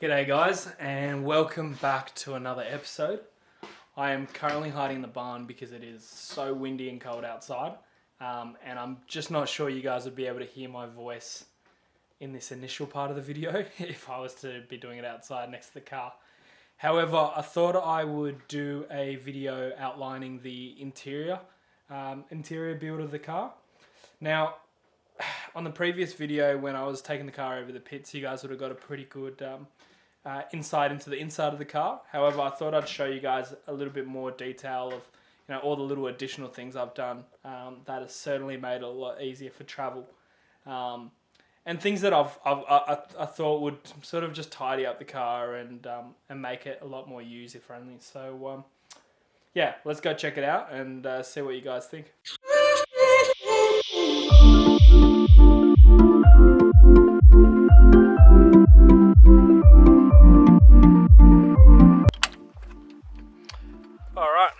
G'day guys, and welcome back to another episode. I am currently hiding in the barn because it is so windy and cold outside, and I'm just not sure you guys would be able to hear my voice in this initial part of the video if I was to be doing it outside next to the car. However, I thought I would do a video outlining the interior build of the car. Now, on the previous video when I was taking the car over the pits, you guys would have got a pretty good insight into the inside of the car. However, I thought I'd show you guys a little bit more detail of all the little additional things I've done that has certainly made it a lot easier for travel, and things that I thought would sort of just tidy up the car and make it a lot more user friendly. So yeah, let's go check it out and see what you guys think. Alright,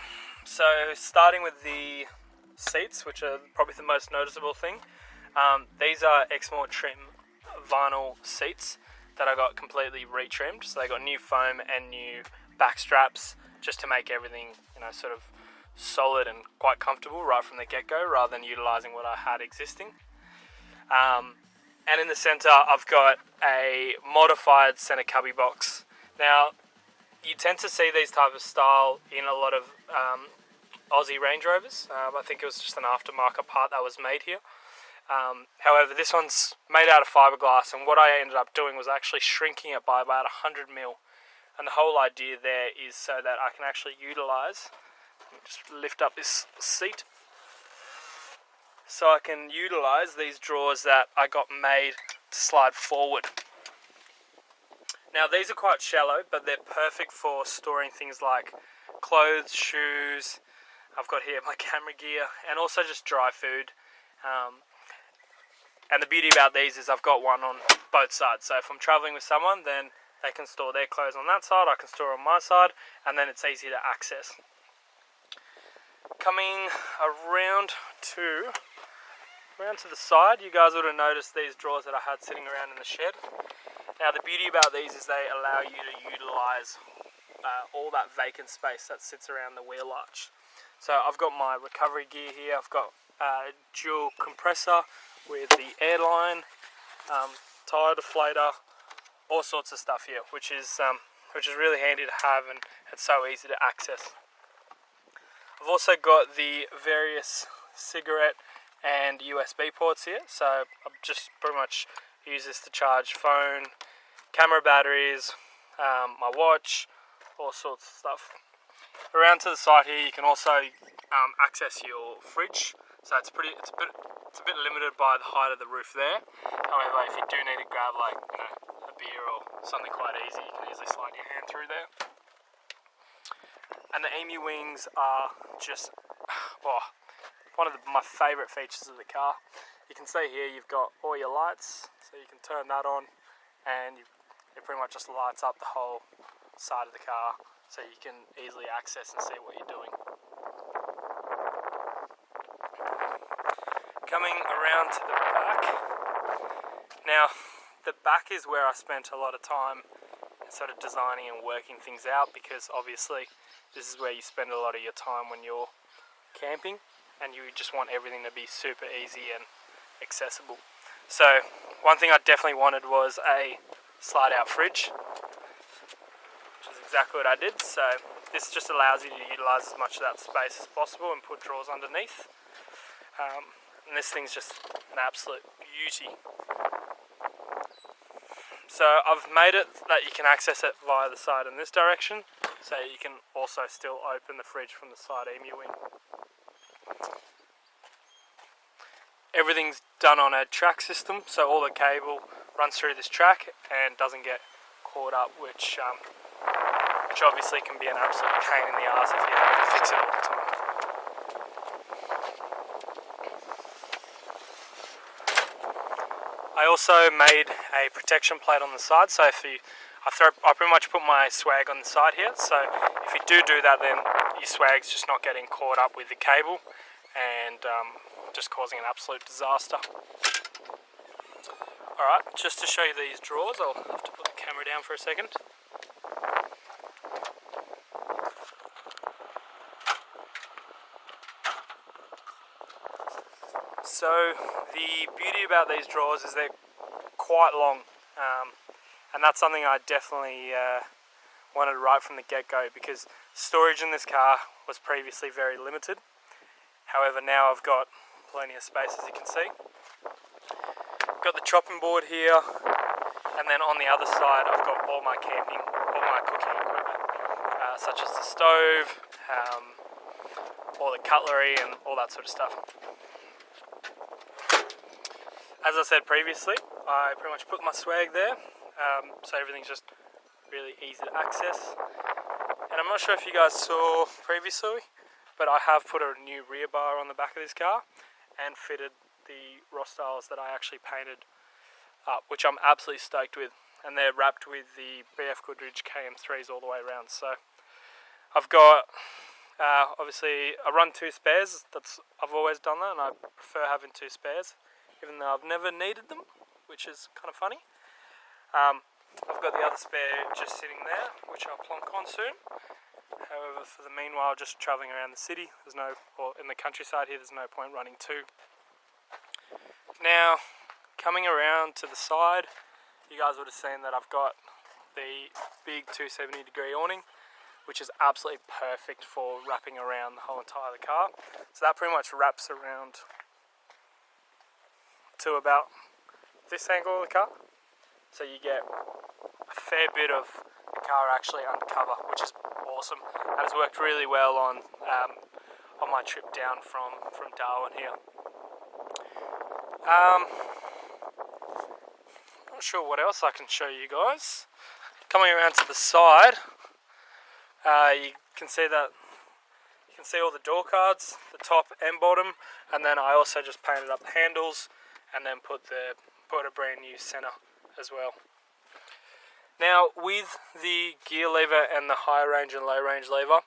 so starting with the seats, which are probably the most noticeable thing. These are Exmoor trim vinyl seats that I got completely retrimmed. So they got new foam and new back straps just to make everything, sort of solid and quite comfortable right from the get-go, rather than utilising what I had existing. And in the centre, I've got a modified centre cubby box. Now, you tend to see these type of style in a lot of Aussie Range Rovers. I think it was just an aftermarket part that was made here. However, this one's made out of fiberglass, and what I ended up doing was actually shrinking it by about 100 mil. And the whole idea there is so that I can actually utilise, let me just lift up this seat, so I can utilise these drawers that I got made to slide forward. Now these are quite shallow, but they're perfect for storing things like clothes, shoes. I've got here my camera gear, and also just dry food. And the beauty about these is I've got one on both sides. So if I'm travelling with someone, then they can store their clothes on that side, I can store on my side, and then it's easy to access. Coming around to the side, you guys would have noticed these drawers that I had sitting around in the shed. Now the beauty about these is they allow you to utilise all that vacant space that sits around the wheel arch. So I've got my recovery gear here, I've got a dual compressor with the airline, tyre deflator, all sorts of stuff here, which is really handy to have, and it's so easy to access. I've also got the various cigarette and USB ports here, so I've just pretty much use this to charge phone, camera batteries, my watch, all sorts of stuff. Around to the side here, you can also access your fridge. So it's a bit limited by the height of the roof there. However, if you do need to grab a beer or something quite easy, you can easily slide your hand through there. And the Emu wings are just one of my favourite features of the car. You can see here you've got all your lights, so you can turn that on, and it pretty much just lights up the whole side of the car, so you can easily access and see what you're doing. Coming around to the back. Now, the back is where I spent a lot of time sort of designing and working things out, because obviously this is where you spend a lot of your time when you're camping, and you just want everything to be super easy and accessible. So one thing I definitely wanted was a slide out fridge, which is exactly what I did. So this just allows you to utilise as much of that space as possible and put drawers underneath. And this thing's just an absolute beauty. So I've made it that you can access it via the side in this direction, so you can also still open the fridge from the side Emu wing. Everything's done on a track system, so all the cable runs through this track and doesn't get caught up, which obviously can be an absolute pain in the arse if you have to fix it all the time. I also made a protection plate on the side, so I pretty much put my swag on the side here, so if you do that, then your swag's just not getting caught up with the cable and just causing an absolute disaster. Alright, just to show you these drawers, I'll have to put the camera down for a second. So the beauty about these drawers is they're quite long, and that's something I definitely wanted right from the get-go, because storage in this car was previously very limited. However, now I've got plenty of space, as you can see. Got the chopping board here, and then on the other side I've got all my cooking equipment, such as the stove, all the cutlery and all that sort of stuff. As I said previously, I pretty much put my swag there, so everything's just really easy to access. And I'm not sure if you guys saw previously, but I have put a new rear bar on the back of this car and fitted the Rostyles that I actually painted up, which I'm absolutely stoked with. And they're wrapped with the BF Goodrich KM3s all the way around. So I've got, obviously I run 2 spares. I've always done that, and I prefer having 2 spares, even though I've never needed them, which is kind of funny. I've got the other spare just sitting there, which I'll plonk on soon. However, for the meanwhile, just travelling around the city, or in the countryside here, there's no point running 2. Now, coming around to the side, you guys would have seen that I've got the big 270-degree awning, which is absolutely perfect for wrapping around the whole entire of the car. So that pretty much wraps around to about this angle of the car. So you get a fair bit of the car actually undercover, which is awesome, and it's worked really well on my trip down from Darwin here. Not sure what else I can show you guys. Coming around to the side, you can see all the door cards, the top and bottom, and then I also just painted up the handles and then put a brand new center as well. Now, with the gear lever and the high range and low range lever,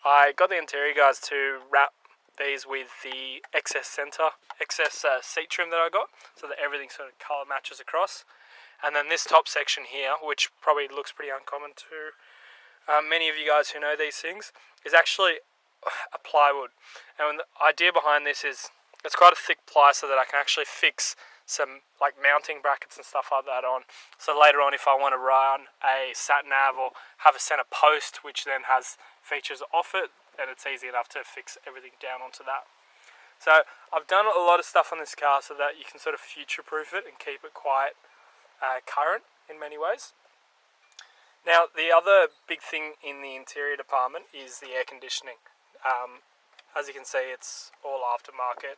I got the interior guys to wrap these with the excess seat trim that I got, so that everything sort of colour matches across. And then this top section here, which probably looks pretty uncommon to many of you guys who know these things, is actually a plywood. And the idea behind this is it's quite a thick ply, so that I can actually fix some like mounting brackets and stuff like that on. So later on, if I want to run a sat nav or have a center post, which then has features off it, then it's easy enough to fix everything down onto that. So I've done a lot of stuff on this car so that you can sort of future-proof it and keep it quite current in many ways. Now, the other big thing in the interior department is the air conditioning. As you can see, it's all aftermarket.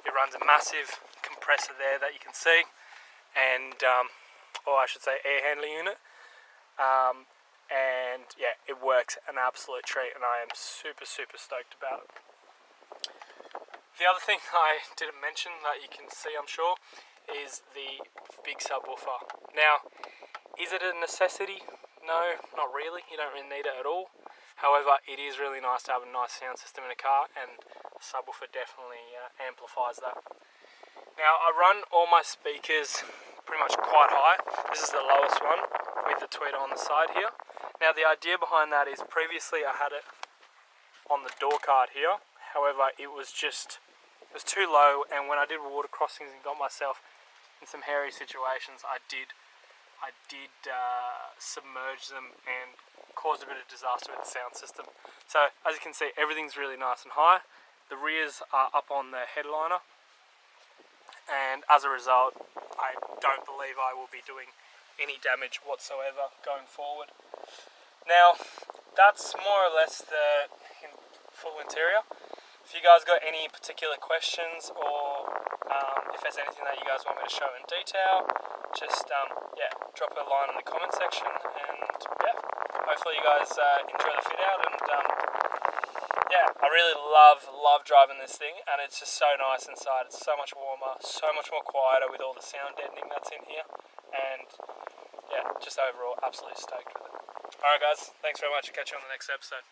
It runs a massive compressor there that you can see, and or I should say air handling unit. And yeah, it works an absolute treat, and I am super stoked about it. The other thing I didn't mention that you can see, I'm sure, is the big subwoofer. Now, is it a necessity? No, not really. You don't really need it at all. However, it is really nice to have a nice sound system in a car, and a subwoofer definitely amplifies that. Now, I run all my speakers pretty much quite high. This is the lowest one with the tweeter on the side here. Now, the idea behind that is previously I had it on the door card here. However, it was too low, and when I did water crossings and got myself in some hairy situations, I did submerge them and caused a bit of disaster with the sound system. So, as you can see, everything's really nice and high. The rears are up on the headliner, and as a result, I don't believe I will be doing any damage whatsoever going forward. Now, that's more or less the full interior. If you guys got any particular questions, or if there's anything that you guys want me to show in detail, just drop a line in the comment section, and hopefully you guys enjoy the fit out. And I really love driving this thing, and it's just so nice inside. It's so much warmer, so much more quieter with all the sound deadening that's in here, and just overall absolutely stoked with it. Alright guys, thanks very much. I'll catch you on the next episode.